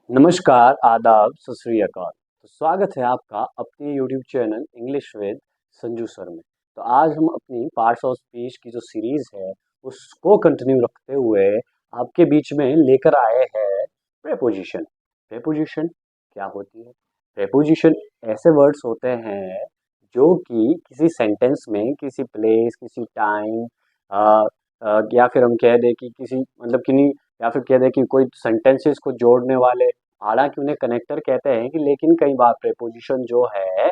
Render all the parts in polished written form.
नमस्कार, आदाब, सत श्री अकाल। तो स्वागत है आपका अपने YouTube channel English with Sanju sir में। तो आज हम अपनी पार्ट्स ऑफ स्पीच की जो सीरीज है उसको कंटिन्यू रखते हुए आपके बीच में लेकर आए हैं प्रेपोजिशन। प्रेपोजिशन क्या होती है? प्रेपोजिशन ऐसे वर्ड्स होते हैं जो कि किसी सेंटेंस में किसी प्लेस, किसी टाइम या फिर हम कह दें कि किसी मतलब किन्हीं या फिर कह दें कि कोई सेंटेंसेस को जोड़ने वाले, हालांकि उन्हें कनेक्टर कहते हैं कि लेकिन कई बार प्रीपोजिशन जो है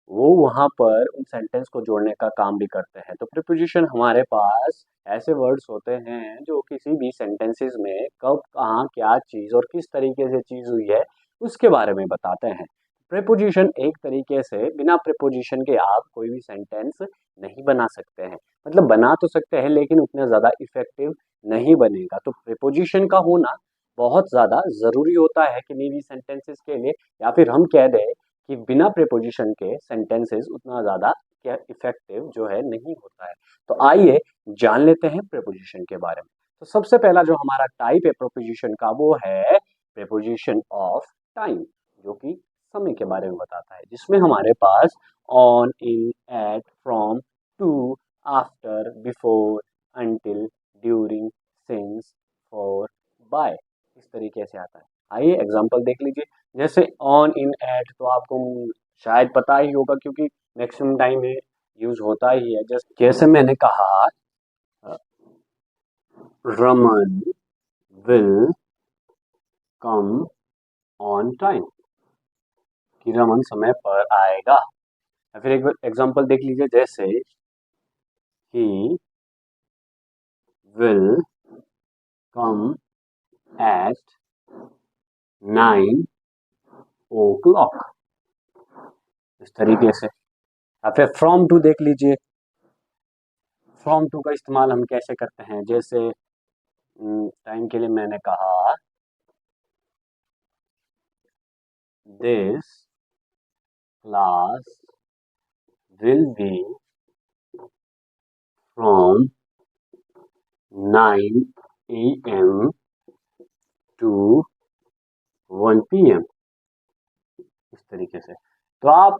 वो वहां पर उन सेंटेंस को जोड़ने का काम भी करते हैं। तो प्रीपोजिशन हमारे पास ऐसे वर्ड्स होते हैं जो किसी भी सेंटेंसेस में कब कहाँ क्या चीज़ और किस तरीके से चीज़ हुई है उसके बारे में बताते हैं। प्रीपोजिशन एक तरीके से बिना प्रीपोजिशन के आप कोई भी सेंटेंस नहीं बना सकते हैं। मतलब बना तो सकते हैं लेकिन उतना ज़्यादा इफेक्टिव नहीं बनेगा। तो प्रीपोजिशन का होना बहुत ज़्यादा ज़रूरी होता है किन्हीं भी सेंटेंसेस के लिए, या फिर हम कह दें कि बिना प्रीपोजिशन के सेंटेंसेस उतना ज़्यादा क्या इफेक्टिव जो है नहीं होता है। तो आइए जान लेते हैं प्रीपोजिशन के बारे में। तो सबसे पहला जो हमारा टाइप है प्रीपोजिशन का वो है प्रीपोजिशन ऑफ टाइम, जो कि समय के बारे में बताता है, जिसमें हमारे पास on, in, at, from, to, after, before, until, during, since, for, by इस तरीके से आता है। आइए एग्जांपल देख लीजिए। जैसे ऑन, इन, एट तो आपको शायद पता ही होगा क्योंकि मैक्सिमम टाइम में यूज होता ही है। जैसे मैंने कहा Raman will come on time, कि रमन समय पर आएगा। या फिर एक एग्जांपल देख लीजिए, जैसे he will come eight 9 o'clock, इस तरीके से। या फिर फ्रॉम टू देख लीजिए। फ्रॉम टू का इस्तेमाल हम कैसे करते हैं? जैसे टाइम के लिए मैंने कहा this class will be from 9 AM to 1 PM, इस तरीके से। तो आप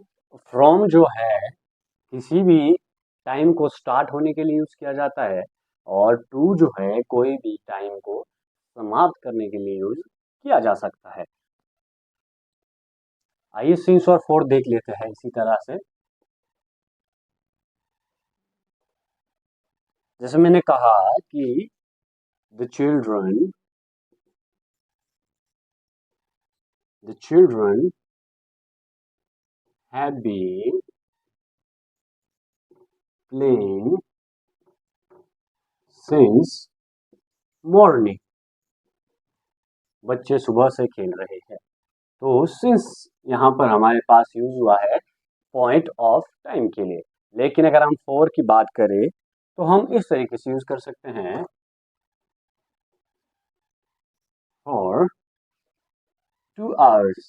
फ्रॉम जो है किसी भी टाइम को स्टार्ट होने के लिए यूज किया जाता है, और टू जो है कोई भी टाइम को समाप्त करने के लिए यूज किया जा सकता है। आइए सिंस और फोर देख लेते हैं इसी तरह से। जैसे मैंने कहा कि the children the children have been playing since morning, बच्चे सुबह से खेल रहे हैं। तो सिंस यहाँ पर हमारे पास यूज हुआ है पॉइंट ऑफ टाइम के लिए। लेकिन अगर हम फोर की बात करें तो हम इस तरीके से यूज कर सकते हैं, for 2 hours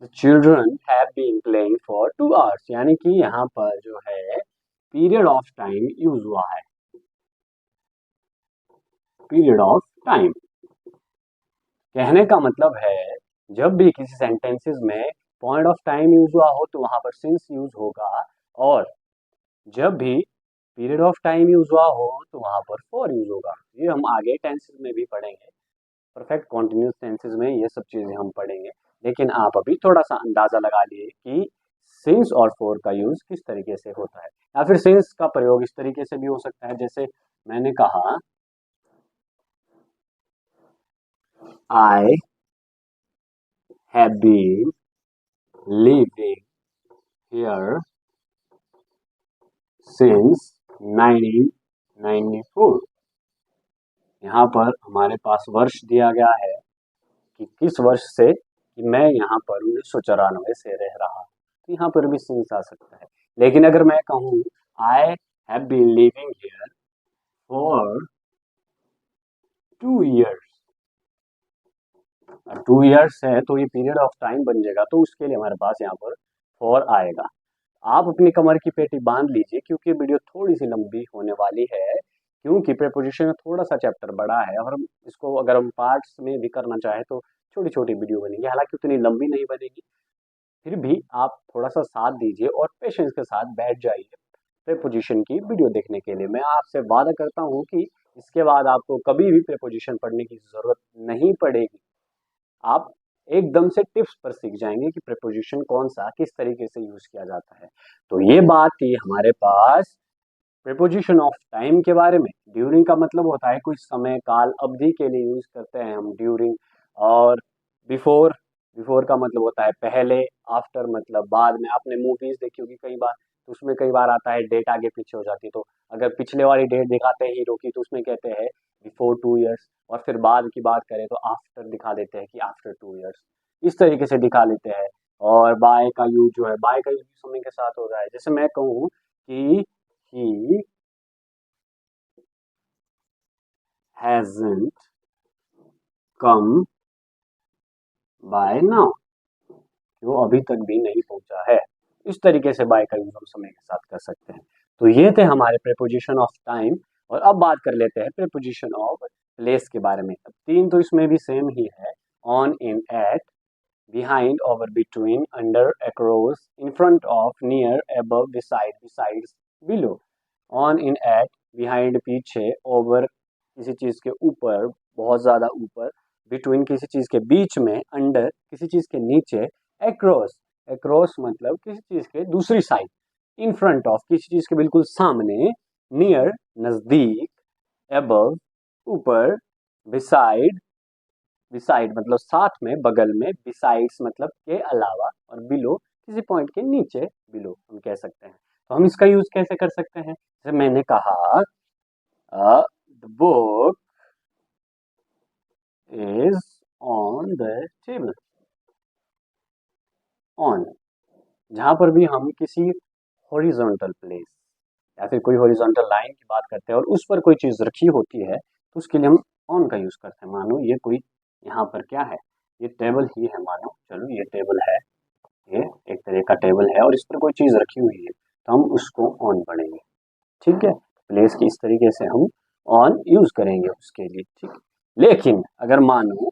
the children have been playing for 2 hours, यानी कि यहाँ पर जो है पीरियड ऑफ टाइम यूज हुआ है। पीरियड ऑफ टाइम कहने का मतलब है जब भी किसी सेंटेंसेस में पॉइंट ऑफ टाइम यूज हुआ हो तो वहां पर सिंस यूज होगा, और जब भी पीरियड ऑफ टाइम यूज हुआ हो तो वहां पर फॉर यूज होगा। ये हम आगे टेंसेस में भी पढ़ेंगे, परफेक्ट कॉन्टिन्यूस टेंसेस में ये सब चीजें हम पढ़ेंगे। लेकिन आप अभी थोड़ा सा अंदाजा लगा लिए कि सिंस और फॉर का यूज किस तरीके से होता है। या फिर सिंस का प्रयोग इस तरीके से भी हो सकता है, जैसे मैंने कहा I have been living here since 1994। यहाँ पर हमारे पास वर्ष दिया गया है कि किस वर्ष से, कि मैं यहाँ पर 1994 से रह रहा हूँ। तो यहाँ पर भी सिंस आ सकता है। लेकिन अगर मैं कहूँ I have been living here for 2 years, 2 years है तो ये पीरियड ऑफ टाइम बन जाएगा, तो उसके लिए हमारे पास यहाँ पर फॉर आएगा। आप अपनी कमर की पेटी बांध लीजिए क्योंकि वीडियो थोड़ी सी लंबी होने वाली है, क्योंकि प्रेपोजिशन थोड़ा सा चैप्टर बड़ा है और हम इसको अगर हम पार्ट्स में भी करना चाहें तो छोटी छोटी वीडियो बनेगी, हालांकि उतनी लंबी नहीं बनेगी। फिर भी आप थोड़ा सा साथ दीजिए और पेशेंस के साथ बैठ जाइए प्रेपोजिशन की वीडियो देखने के लिए। मैं आपसे वादा करता हूँ कि इसके बाद आपको कभी भी प्रेपोजिशन पढ़ने की ज़रूरत नहीं पड़ेगी। आप एकदम से टिप्स पर सीख जाएंगे कि प्रेपोजिशन कौन सा किस तरीके से यूज़ किया जाता है। तो ये बात थी हमारे पास प्रेपोजिशन ऑफ टाइम के बारे में। ड्यूरिंग का मतलब होता है कोई समय काल अवधि के लिए यूज करते हैं हम ड्यूरिंग। और बिफोर, बिफोर का मतलब होता है पहले। आफ्टर मतलब बाद में। आपने मूवीज देखी होगी कई बार, तो उसमें कई बार आता है डेट आगे पीछे हो जाती है, तो अगर पिछले वाली डेट दिखाते हैं हीरो की तो उसमें कहते हैं बिफोर 2 इयर्स, और फिर बाद की बात करें तो आफ्टर दिखा देते हैं कि आफ्टर 2 इयर्स। इस तरीके से दिखा लेते हैं। और बाय का यूज जो है, बाय का यूज समय के साथ हो रहा है। जैसे मैं कहूँ कि he hasn't come by now, जो अभी तक भी नहीं पहुंचा है। इस तरीके से बाय का यूज हम समय के साथ कर सकते हैं। तो ये थे हमारे प्रेपोजिशन ऑफ टाइम। और अब बात कर लेते हैं प्रेपोजिशन ऑफ प्लेस के बारे में। अब तीन तो इसमें भी सेम ही है। On, in, at, behind, over, between, under, across, in front of, near, above, beside, besides, below. On, in, at, behind पीछे, ओवर किसी चीज के ऊपर बहुत ज्यादा ऊपर, बिटवीन किसी चीज के बीच में, अंडर किसी चीज के नीचे, अक्रॉस, अक्रॉस मतलब किसी चीज के दूसरी साइड, इन फ्रंट ऑफ किसी चीज के बिल्कुल सामने, नियर नजदीक, अबव ऊपर, बिसाइड, बिसाइड मतलब साथ में बगल में, बिसाइड्स मतलब के अलावा, और बिलो किसी पॉइंट के नीचे, बिलो हम कह सकते हैं। तो हम इसका यूज कैसे कर सकते हैं? जैसे मैंने कहा the book is on the table। On, जहां पर भी हम किसी हॉरिजॉन्टल प्लेस या फिर कोई हॉरिजॉन्टल लाइन की बात करते हैं और उस पर कोई चीज रखी होती है तो उसके लिए हम ऑन का यूज करते हैं। मानो ये कोई यहाँ पर क्या है, ये टेबल ही है, मानो चलो ये टेबल है, ये एक तरह का टेबल है और इस पर कोई चीज रखी हुई है तो हम उसको ऑन पढ़ेंगे। ठीक है, प्लेस की इस तरीके से हम ऑन यूज करेंगे उसके लिए। ठीक है, लेकिन अगर मानो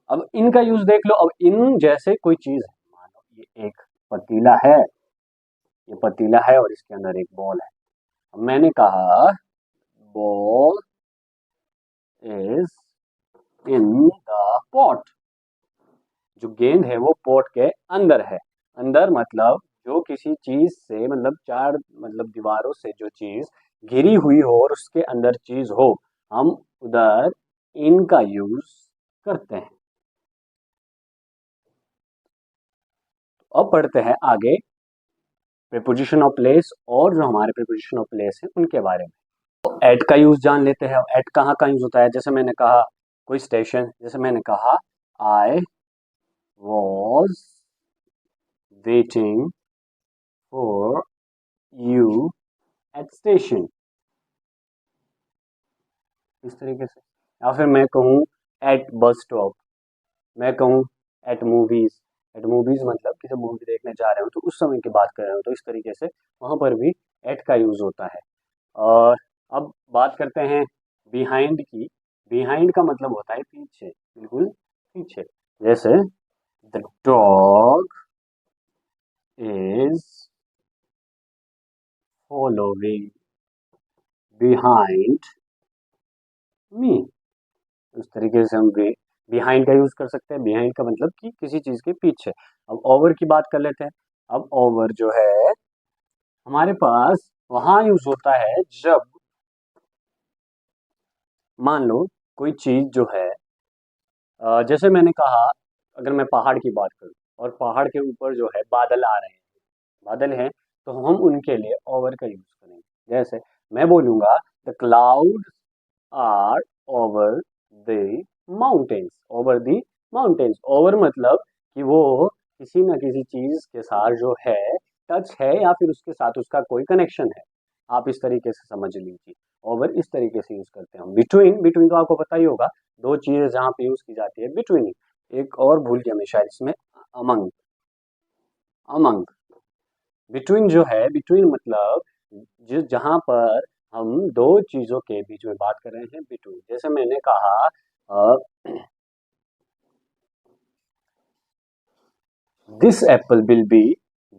अब इनका यूज देख लो। अब इन जैसे कोई चीज है, मानो ये एक पतीला है, ये पतीला है और इसके अंदर एक बॉल है। अब मैंने कहा ball is in the pot, जो गेंद है वो पॉट के अंदर है। अंदर मतलब जो किसी चीज से, मतलब चार मतलब दीवारों से जो चीज घिरी हुई हो और उसके अंदर चीज हो, हम उधर इनका यूज करते हैं। अब पढ़ते हैं आगे प्रीपोजिशन ऑफ प्लेस, और जो हमारे प्रीपोजिशन ऑफ प्लेस है उनके बारे में। तो एट का यूज जान लेते हैं। एट कहाँ का यूज होता है? जैसे मैंने कहा कोई स्टेशन, जैसे मैंने कहा I was waiting for you at station, इस तरीके से। या फिर मैं कहूँ एट बस स्टॉप, मैं कहूँ एट मूवीज, एट मूवीज मतलब किसी मूवी देखने जा रहे हो तो उस समय की बात कर रहे हो, तो इस तरीके से वहां पर भी एट का यूज होता है। और अब बात करते हैं बिहाइंड की। बिहाइंड का मतलब होता है पीछे, बिल्कुल पीछे। जैसे the dog is following behind me, उस तरीके से हम बिहाइंड का यूज कर सकते हैं। बिहाइंड का मतलब कि किसी चीज के पीछे। अब ओवर की बात कर लेते हैं। अब ओवर जो है हमारे पास वहां यूज होता है जब मान लो कोई चीज जो है, जैसे मैंने कहा अगर मैं पहाड़ की बात करूं और पहाड़ के ऊपर जो है बादल आ रहे हैं, बादल हैं, तो हम उनके लिए ओवर का यूज करेंगे। जैसे मैं बोलूंगा the cloud are over the mountains, over the mountains. Over मतलब कि वो किसी न किसी चीज के साथ जो है टच है या फिर उसके साथ उसका कोई कनेक्शन है, आप इस तरीके से समझ लीजिए। ओवर इस तरीके से यूज करते हैं हम। बिटवीन, बिटवीन तो आपको पता ही होगा, दो चीजें जहाँ पे यूज की जाती है बिटवीन। एक और भूल गया मैं शायद इसमें, अमंग, अमंग। बिटवीन जो है, बिटवीन मतलब जिस जहाँ पर हम दो चीजों के बीच में बात कर रहे हैं बिटवीन। जैसे मैंने कहा this Apple will be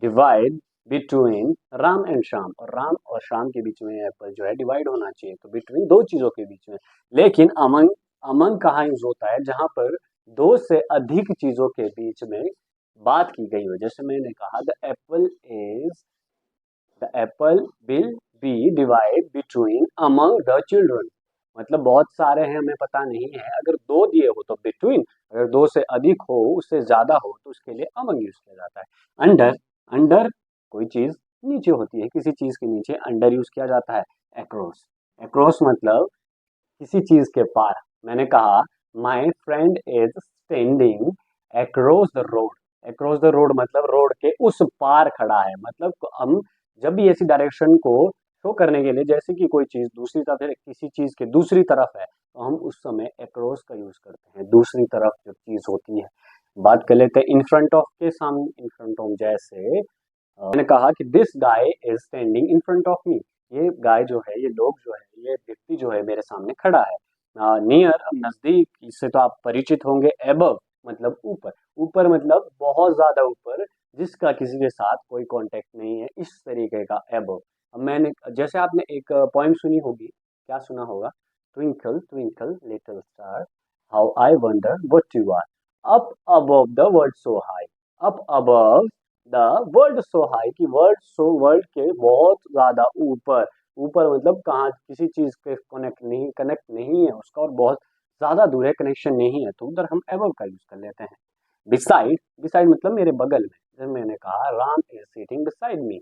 divide between Ram and Shyam, और राम और श्याम के बीच में एप्पल जो है डिवाइड होना चाहिए, तो बिटवीन दो चीजों के बीच में। लेकिन अमंग, अमंग कहाँ यूज होता है? जहां पर दो से अधिक चीजों के बीच में बात की गई हो। जैसे मैंने कहा the Apple will be divide between among the children, मतलब बहुत सारे हैं, हमें पता नहीं है। अगर दो दिए हो तो बिटवीन, अगर दो से अधिक हो, उससे ज्यादा हो, तो उसके लिए अमंग यूज किया जाता है। अंडर, अंडर कोई चीज नीचे होती है, किसी चीज के नीचे अंडर यूज किया जाता है। एक्रॉस, एक्रॉस मतलब किसी चीज के पार। मैंने कहा my friend is standing across the road, across the road मतलब रोड के उस पार खड़ा है। मतलब हम जब भी ऐसी डायरेक्शन को शो करने के लिए, जैसे कि कोई चीज दूसरी तरफ है, किसी चीज के दूसरी तरफ है, तो हम उस समय अक्रॉस का यूज करते हैं, दूसरी तरफ जो चीज होती है। बात कर लेते हैं इन फ्रंट ऑफ के, सामने इन फ्रंट ऑफ। जैसे मैंने कहा कि this guy is standing in front of me, ये गाय जो है, ये लोग जो है, ये व्यक्ति जो है मेरे सामने खड़ा है। नियर, अब नजदीक, इससे तो आप परिचित होंगे। एबव मतलब ऊपर, ऊपर मतलब बहुत ज्यादा ऊपर, जिसका किसी के साथ कोई कांटेक्ट नहीं है, इस तरीके का एबव। अब मैंने, जैसे आपने एक पोइम सुनी होगी, क्या सुना होगा? Twinkle twinkle little star, how I wonder what you are, up above the world so high, up above the world so high, की वर्ल्ड सो, वर्ल्ड के बहुत ज्यादा ऊपर। ऊपर मतलब कहाँ, किसी चीज के कनेक्ट नहीं है उसका, और बहुत ज्यादा दूर है, कनेक्शन नहीं है, तो उधर हम एबव का यूज कर लेते हैं। बिसाइड, बिसाइड मतलब मेरे बगल में। जैसे मैंने कहा Ram is sitting beside me,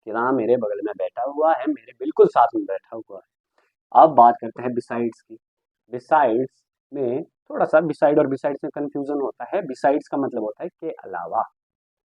कि राम मेरे बगल में बैठा हुआ है, मेरे बिल्कुल साथ में बैठा हुआ है। अब बात करते हैं बिसाइड्स की। बिसाइड्स में थोड़ा सा बिसाइड और बिसाइड्स में कंफ्यूजन होता है। बिसाइड्स का मतलब होता है के अलावा,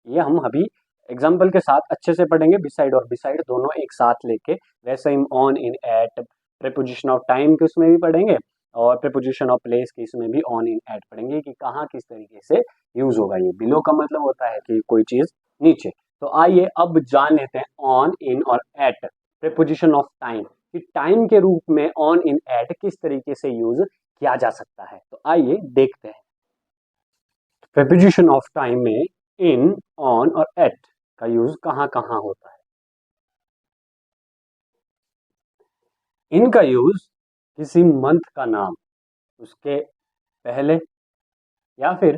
ये हम अभी एग्जाम्पल के साथ अच्छे से पढ़ेंगे, बिसाइड और बिसाइड दोनों एक साथ लेके। वैसे हम on, in, at, preposition of time के उसमें भी पढ़ेंगे, और प्रीपोजिशन ऑफ प्लेस के इसमें भी ऑन, इन, एट पढ़ेंगे कि कहाँ किस तरीके से यूज होगा। ये बिलो का मतलब होता है कि कोई चीज नीचे। तो आइए अब जान लेते हैं ऑन, इन और एट, प्रीपोजिशन ऑफ टाइम, कि टाइम के रूप में ऑन, इन, एट किस तरीके से यूज किया जा सकता है। तो आइए देखते हैं। प्रीपोजिशन ऑफ टाइम में इन, ऑन और एट का यूज कहाँ कहाँ होता है? इन का यूज किसी मंथ का नाम, उसके पहले, या फिर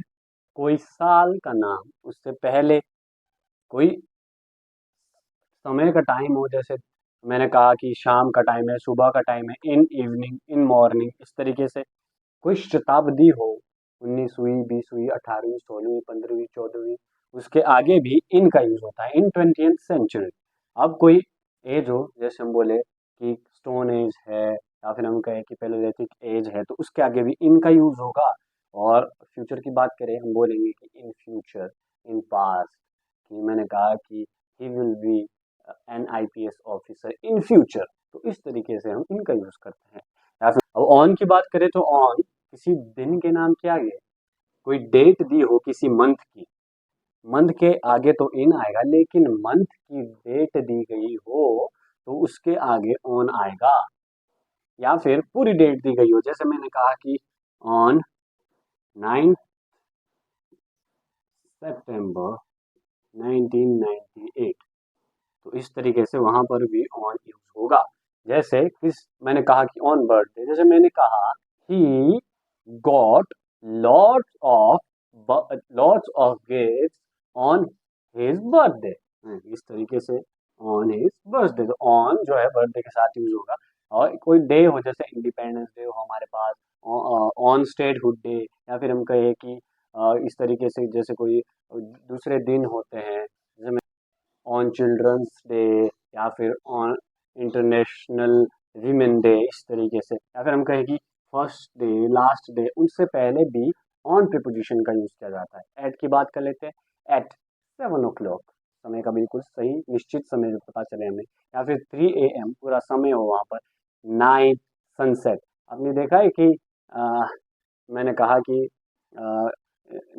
कोई साल का नाम उससे पहले, कोई समय का टाइम हो, जैसे मैंने कहा कि शाम का टाइम है, सुबह का टाइम है, इन इवनिंग, इन मॉर्निंग, इस तरीके से। कोई शताब्दी हो, 19वीं, 20वीं, 18वीं, 16वीं, 15वीं, 14वीं, उसके आगे भी इन का यूज होता है, इन 20th सेंचुरी। अब कोई एज हो, जैसे हम बोले कि स्टोन एज है, या फिर हम कहें कि पैलेलिथिक एज है, तो उसके आगे भी इन का यूज होगा। और फ्यूचर की बात करें, हम बोलेंगे कि इन फ्यूचर, इन पास्ट, कि मैंने कहा कि he will be N IPS officer in future, तो इस तरीके से हम इनका यूज करते हैं। या फिर अब ऑन की बात करें, तो ऑन किसी दिन के नाम के आगे, कोई डेट दी हो किसी मंथ की, मंथ के आगे तो इन आएगा, लेकिन मंथ की डेट दी गई हो तो उसके आगे ऑन आएगा। या फिर पूरी डेट दी गई हो, जैसे मैंने कहा कि ऑन 9 सितंबर 1998, तो इस तरीके से वहां पर भी ऑन यूज होगा। जैसे किस, मैंने कहा कि ऑन बर्थडे, जैसे मैंने कहा he got lots of gift on his birthday, इस तरीके से ऑन हिज बर्थडे, तो ऑन जो है बर्थडे के साथ यूज होगा। और कोई डे हो, जैसे इंडिपेंडेंस डे हो हमारे पास, ऑन स्टेटहुड डे, या फिर हम कहें कि इस तरीके से, जैसे कोई दूसरे दिन होते हैं, जैसे ऑन चिल्ड्रंस डे, या फिर ऑन इंटरनेशनल वीमेन डे, इस तरीके से। या फिर हम कहें कि फर्स्ट डे, लास्ट डे, उनसे पहले भी ऑन प्रीपोजिशन का यूज किया जाता है। एट की बात कर लेते हैं, एट 7 o'clock, समय का बिल्कुल सही निश्चित समय जो पता चले हमें। या फिर 3 AM पूरा समय हो वहाँ पर। नाइट, सनसेट, आपने देखा है कि मैंने कहा कि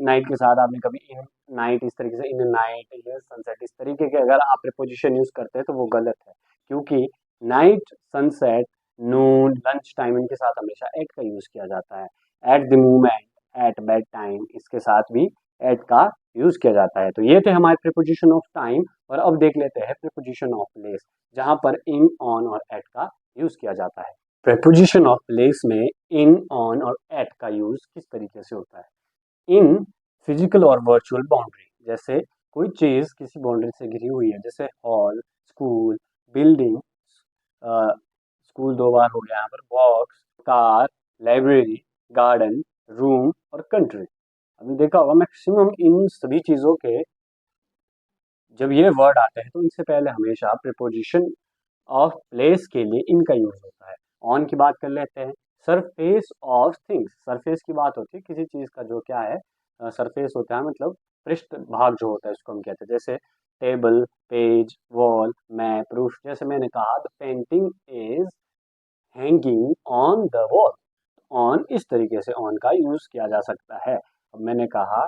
नाइट के साथ आपने कभी इन नाइट, इस तरीके से इन नाइट, ये सनसेट, इस तरीके के अगर आप प्रीपोजिशन यूज करते हैं तो वो गलत है, क्योंकि night, sunset, noon, lunch time, इनके साथ हमेशा एट का यूज किया जाता है। At the moment, at bed time, इसके साथ भी एट का यूज किया जाता है। तो ये थे हमारे प्रीपोजिशन ऑफ टाइम। और अब देख लेते हैं प्रीपोजिशन ऑफ प्लेस, जहां पर इन, ऑन और एट का यूज किया जाता है। प्रीपोजिशन ऑफ प्लेस में इन, ऑन और एट का यूज किस तरीके से होता है? इन फिजिकल और वर्चुअल बाउंड्री, जैसे कोई चीज किसी बाउंड्री से घिरी हुई है, जैसे हॉल, स्कूल, बिल्डिंग, स्कूल दो बार हो गया यहाँ पर, box, car, library, garden, room और कंट्री। हमने देखा होगा मैक्सिमम इन सभी चीजों के जब ये वर्ड आते हैं तो इनसे पहले हमेशा प्रीपोजिशन ऑफ प्लेस के लिए इनका यूज होता है। ऑन की बात कर लेते हैं। सरफेस ऑफ थिंग्स, सरफेस की बात होती है किसी चीज का, जो क्या है, सरफेस होता है, मतलब पृष्ठ भाग जो होता है उसको हम कहते हैं। जैसे table, page, wall, map, roof. जैसे मैंने कहा the painting is hanging on the wall. On, इस तरीके से ऑन का यूज किया जा सकता है। अब मैंने कहा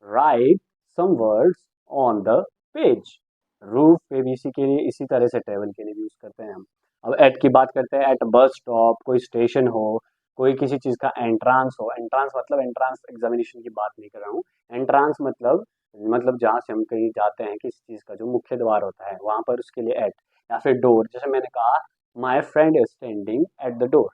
write some words on the page. Roof पे भी इसी के लिए, इसी तरह से टेबल के लिए भी यूज करते हैं हम। अब एट की बात करते हैं। एट बस स्टॉप, कोई स्टेशन हो, कोई किसी चीज का एंट्रांस हो। एंट्रांस मतलब एंट्रांस एग्जामिनेशन की बात नहीं कर रहा हूँ। एंट्रांस मतलब जहाँ से हम कहीं जाते हैं, किसी चीज का जो मुख्य द्वार होता है वहां पर, उसके लिए एट। या फिर डोर, जैसे मैंने कहा my friend is standing at the door.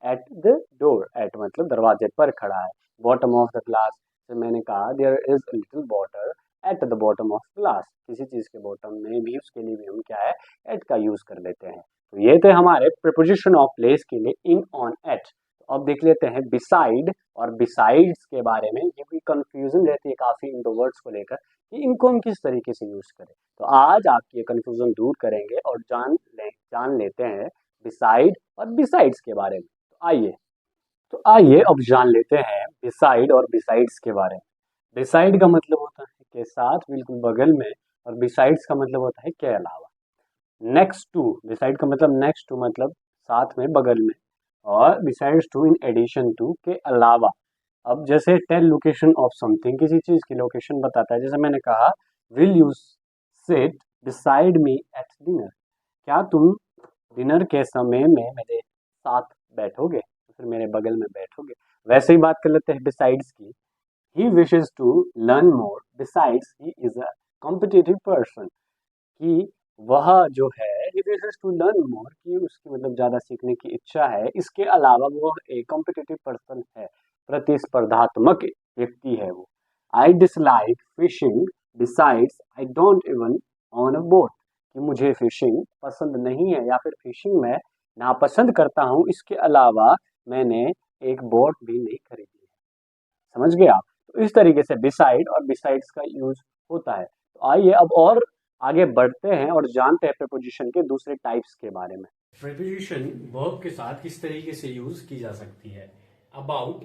At the door, at मतलब दरवाजे पर खड़ा है। बॉटम ऑफ द ग्लास, जैसे मैंने कहा there is a little water at the bottom of glass. किसी चीज के बॉटम में भी, उसके लिए भी हम क्या है, एट का यूज कर लेते हैं। तो ये थे हमारे प्रीपोजिशन ऑफ प्लेस के लिए इन, ऑन, एट। तो अब देख लेते हैं बिसाइड और बिसाइड्स के बारे में। ये भी कंफ्यूजन रहती है काफी इन दो वर्ड्स को लेकर कि इनको हम किस तरीके से यूज करें। तो आज आपकी ये कंफ्यूजन दूर करेंगे और जान लेते हैं बिसाइड और बिसाइड्स के बारे में। तो आइए अब जान लेते हैं बिसाइड और बिसाइड्स के बारे में। बिसाइड का मतलब होता है के साथ, बिल्कुल बगल में। और बिसाइड्स का मतलब होता है के अलावा, नेक्स्ट टू। बिसाइड का मतलब नेक्स्ट टू, मतलब साथ में, बगल में। और besides to, in addition to, के अलावा। अब जैसे टेल लोकेशन ऑफ समथिंग, किसी चीज की लोकेशन बताता है। जैसे मैंने कहा will you sit beside me at dinner, क्या तुम डिनर के समय में मेरे साथ बैठोगे, तो फिर मेरे बगल में बैठोगे। वैसे ही बात कर लेते हैं बिसाइड्स की। He wishes to learn more besides he is a competitive person, कि वह जो है, he wishes to learn more, कि उसकी मतलब ज्यादा सीखने की इच्छा है, इसके अलावा वो एक कॉम्पिटिटिव पर्सन है, प्रतिस्पर्धात्मक व्यक्ति है वो। I dislike fishing besides I don't even on a boat, कि मुझे फिशिंग पसंद नहीं है, या फिर फिशिंग मैं नापसंद करता हूँ, इसके अलावा मैंने एक बोट भी नहीं खरीदी है। समझ गए आप? तो इस तरीके से बिसाइड और बिसाइड्स का यूज होता है। तो आइए अब और आगे बढ़ते हैं और जानते हैं प्रीपोजिशन के दूसरे टाइप्स के बारे में। प्रीपोजिशन वर्ब के साथ किस तरीके से यूज की जा सकती है? अबाउट,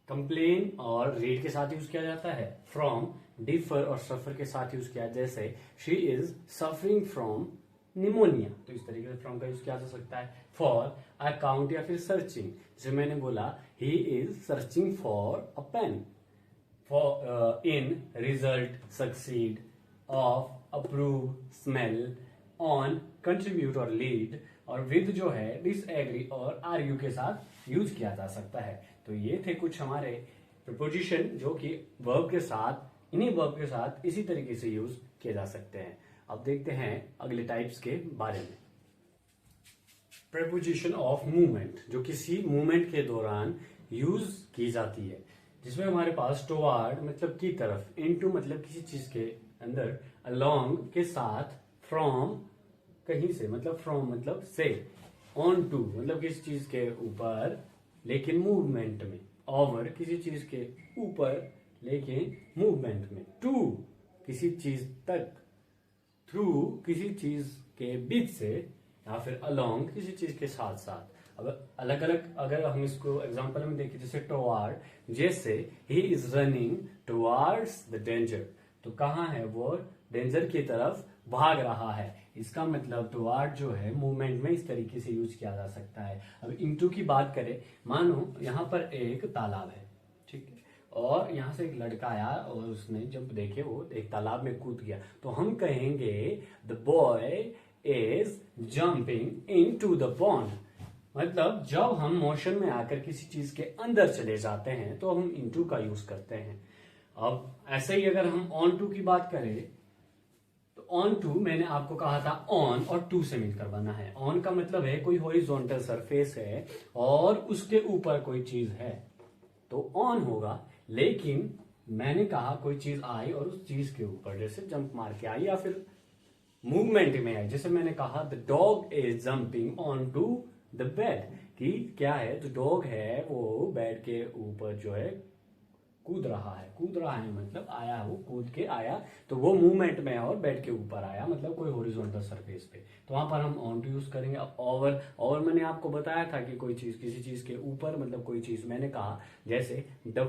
कंप्लेन और रेड के साथ यूज किया जाता है। फ्रॉम, डिफर और सफर के साथ यूज किया, जैसे she is suffering from pneumonia, तो इस तरीके से फ्रॉम का यूज किया जा सकता है। फॉर, अकाउंट या फिर सर्चिंग, जैसे मैंने बोला he is searching for a pen. For in, result, succeed, of, approve, smell, on, contribute और lead, और with जो है disagree और argue के साथ यूज किया जा सकता है। तो ये थे कुछ हमारे प्रपोजिशन जो कि वर्ब के साथ, इन्हीं वर्ब के साथ इसी तरीके से यूज किए जा सकते हैं। अब देखते हैं अगले टाइप्स के बारे में। प्रपोजिशन ऑफ मूवमेंट, जो किसी मूवमेंट के दौरान यूज की जाती है, जिसमें हमारे पास टुवार्ड मतलब की तरफ, इनटू मतलब किसी चीज के अंदर, अलोंग के साथ, फ्रॉम कहीं से मतलब फ्रॉम मतलब से, ऑन टू मतलब किसी चीज के ऊपर लेकिन मूवमेंट में, ओवर किसी चीज के ऊपर लेकिन मूवमेंट में, टू किसी चीज तक, थ्रू किसी चीज के बीच से, या फिर अलोंग किसी चीज के साथ साथ। अब अलग अलग अगर हम इसको एग्जांपल में देखें, जैसे टुवार्ड, जैसे he is running towards the danger, तो कहाँ है वो, डेंजर की तरफ भाग रहा है। इसका मतलब टुवार्ड जो है मूवमेंट में इस तरीके से यूज किया जा सकता है। अब इनटू की बात करें, मानो यहाँ पर एक तालाब है, ठीक है, और यहाँ से एक लड़का आया और उसने जब देखे वो एक तालाब में कूद गया, तो हम कहेंगे the boy is jumping into the pond. मतलब जब हम मोशन में आकर किसी चीज के अंदर चले जाते हैं तो हम इनटू का यूज करते हैं। अब ऐसे ही अगर हम ऑन टू की बात करें तो ऑन टू मैंने आपको कहा था ऑन और टू से मिलकर बना है। ऑन का मतलब है कोई हॉरिजॉन्टल सरफेस है और उसके ऊपर कोई चीज है तो ऑन होगा। लेकिन मैंने कहा कोई चीज आई और उस चीज के ऊपर जैसे जंप मार के आई या फिर मूवमेंट में आई, जैसे मैंने कहा the dog is jumping on to the bed, कि क्या है जो डॉग है वो बेड के ऊपर जो है कूद रहा है मतलब आया, वो कूद के आया तो वो मूवमेंट में और बेड के ऊपर आया मतलब कोई हॉरिजॉन्टल सरफेस पे, तो वहां पर हम ऑन टू यूज करेंगे। अब ओवर मैंने आपको बताया था कि कोई चीज किसी चीज के ऊपर मतलब कोई चीज, मैंने कहा जैसे द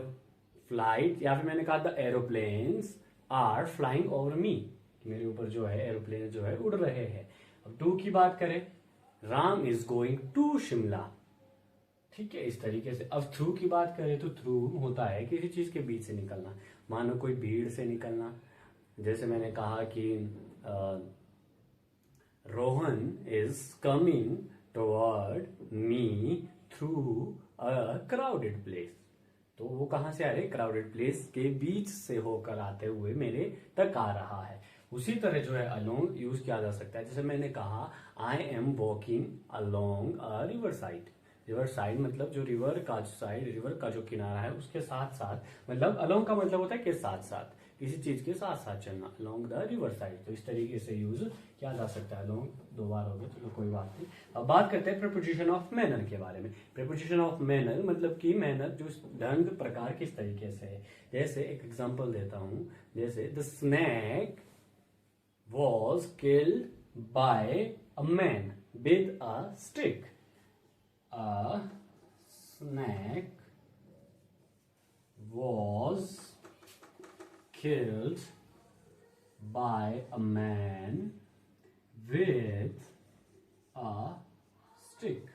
फ्लाइट या फिर मैंने कहा the aeroplanes are flying over me, मेरे ऊपर जो है एरोप्लेन जो है उड़ रहे हैं। अब टू की बात करें, Ram is going to Shimla, ठीक है इस तरीके से। अब थ्रू की बात करें तो थ्रू होता है किसी चीज के बीच से निकलना, मानो कोई भीड़ से निकलना, जैसे मैंने कहा कि Rohan is coming toward me through a crowded place, तो वो कहां से आ रहे, क्राउडेड प्लेस के बीच से होकर आते हुए मेरे तक आ रहा है। उसी तरह जो है अलोंग यूज किया जा सकता है, जैसे मैंने कहा I am walking along a river side. River side मतलब जो रिवर का जो साइड, रिवर का जो किनारा है उसके साथ साथ, मतलब अलोंग का मतलब होता है कि साथ साथ, किसी चीज के साथ साथ चलना, अलोंग द रिवर साइड, तो इस तरीके से यूज किया जा सकता है। अलोंग दो बार हो गया, चलो कोई बात नहीं। अब बात करते हैं प्रीपोजिशन ऑफ मैनर के बारे में। प्रीपोजिशन ऑफ मैनर मतलब कि मैनर जो ढंग प्रकार किस तरीके से है, जैसे एक एग्जांपल देता हूं, जैसे the snake was killed by a man with a stick. A snake was killed by a man with a stick.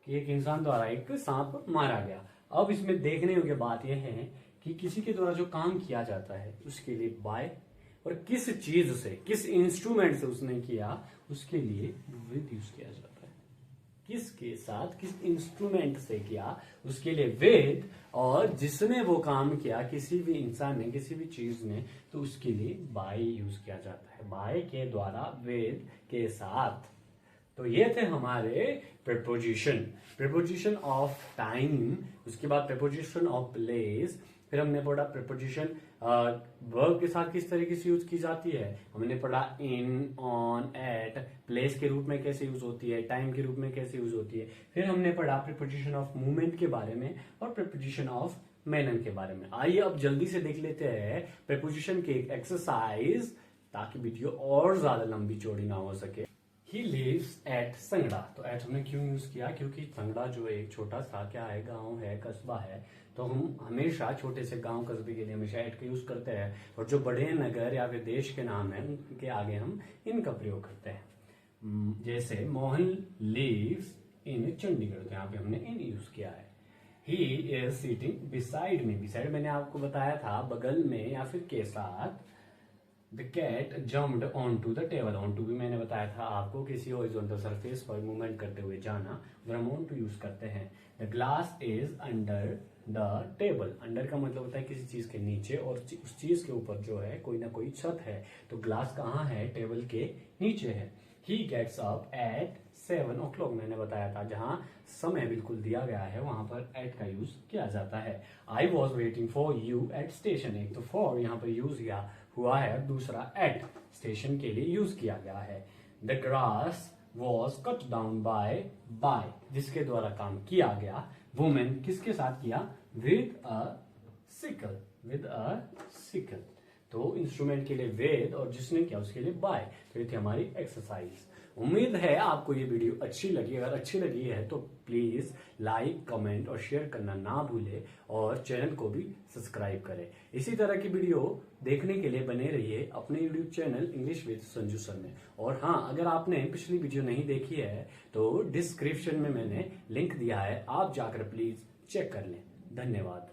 कि एक इंसान द्वारा एक सांप मारा गया। अब इसमें देखने योग्य बात यह है कि किसी के द्वारा जो काम किया जाता है उसके लिए बाय, और किस चीज से, किस इंस्ट्रूमेंट से उसने किया उसके लिए विद यूज किया जाता है। किसके साथ, किस इंस्ट्रूमेंट से किया उसके लिए विद, और जिसने वो काम किया किसी भी इंसान ने, किसी भी चीज ने, तो उसके लिए बाय यूज किया जाता है, बाय के द्वारा, विद के साथ। तो ये थे हमारे प्रीपोजिशन ऑफ टाइम, उसके बाद प्रीपोजिशन ऑफ प्लेस, फिर हमने पढ़ा प्रीपोजिशन वर्ब के साथ किस तरीके से यूज की जाती है, हमने पढ़ा इन, ऑन, एट, प्लेस के रूप में कैसे यूज होती है, टाइम के रूप में कैसे यूज होती है, फिर हमने पढ़ा प्रीपोजिशन ऑफ मूवमेंट के बारे में और प्रीपोजिशन ऑफ मैनर के बारे में। आइए अब जल्दी से देख लेते हैं प्रीपोजिशन के एक एक्सरसाइज, ताकि वीडियो और ज्यादा लंबी चौड़ी ना हो सके। ही लिव्स एट संगड़ा, तो एट हमने क्यों यूज किया, क्योंकि संगड़ा जो एक छोटा सा क्या है, गांव है, कस्बा है, तो हम हमेशा छोटे से गांव कस्बे के लिए हमेशा एट का यूज करते हैं, और जो बड़े नगर या फिर देश के नाम है उनके आगे हम इन का प्रयोग करते हैं। जैसे मोहन लिव्स इन चंडीगढ़, तो यहाँ पे हमने इन यूज किया है। He is sitting beside me, beside मैंने आपको बताया था बगल में या फिर के साथ। The cat jumped on to the table, on to भी मैंने बताया था आपको किसी हॉरिजॉन्टल सरफेस पर मूवमेंट करते हुए जाना, अगर हम ऑन टू यूज करते हैं। The glass is under the table, under का मतलब होता है किसी चीज के नीचे, और उस चीज के ऊपर जो है कोई ना कोई छत है, तो ग्लास कहाँ है, टेबल के नीचे है। He gets up at 7 o'clock, मैंने बताया था जहां समय बिल्कुल दिया गया है वहां पर एट का यूज किया जाता है। I was waiting for you at station, एक तो फॉर यहाँ पर यूज हुआ है, दूसरा एट स्टेशन के लिए यूज किया गया है। The grass was cut down by, जिसके द्वारा काम किया गया। वुमेन किसके साथ किया, विद अ सिकल, तो इंस्ट्रूमेंट के लिए वेद और जिसने किया उसके लिए बाय। तो ये थी हमारी एक्सरसाइज। उम्मीद है आपको ये वीडियो अच्छी लगी, अगर अच्छी लगी है तो प्लीज लाइक, कमेंट और शेयर करना ना भूले, और चैनल को भी सब्सक्राइब करें। इसी तरह की वीडियो देखने के लिए बने रहिए अपने YouTube channel English with Sanju sir में। और हाँ, अगर आपने पिछली वीडियो नहीं देखी है तो डिस्क्रिप्शन में मैंने लिंक दिया है, आप जाकर प्लीज चेक कर लें। धन्यवाद।